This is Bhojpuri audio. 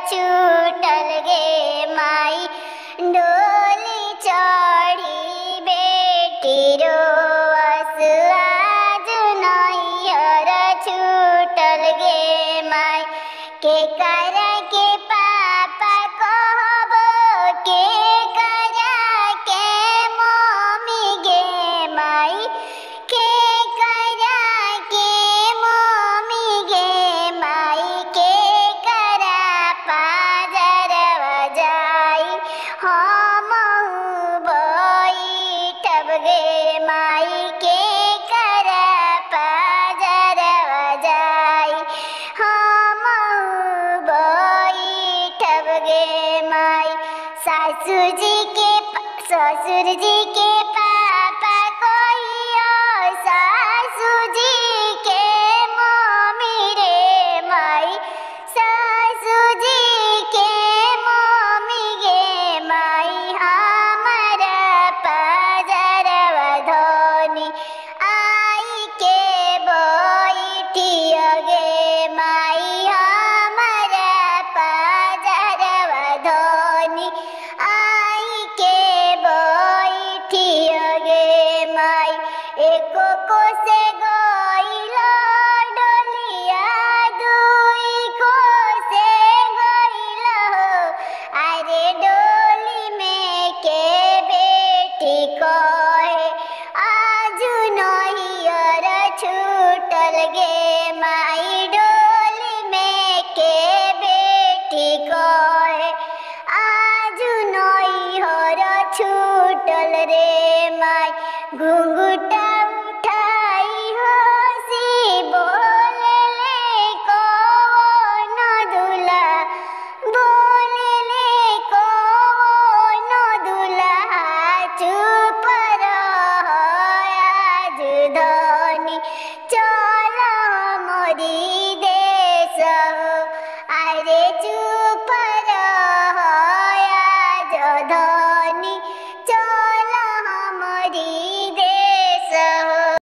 छूटल गे माई डोली चढ़ी बेटी रोवस आज नैहर छूटल गे माई के कर के पापा कहबो के करा के मम्मी गे माई के करा के मम्मी गे माई के करा पाजरवा जाई हम बैठब गे माई के करा पाजरवा जाई हम बैठब गे माई ससुर जी के पापा कहियो सासू जी के मम्मी रे माई सासू जी के मम्मी गे माई हमारा पाजरवा धोनी आई के बैठिया गे माई हमारा पाजरवा धोनी आई के बैठिया गे माई एको को से गइलो डोलिया दुई को से गइलो अरे डोली में के बेटी कहे आज नैहर छूटल गे माई डोली में के बेटी कहे आज नैहर छूटल रे माई घुंघटा उठाई हंसी बोले ले कौन दूल्हा बोले ले कौन दूल्हा चुप रह आज धनी चल मोरी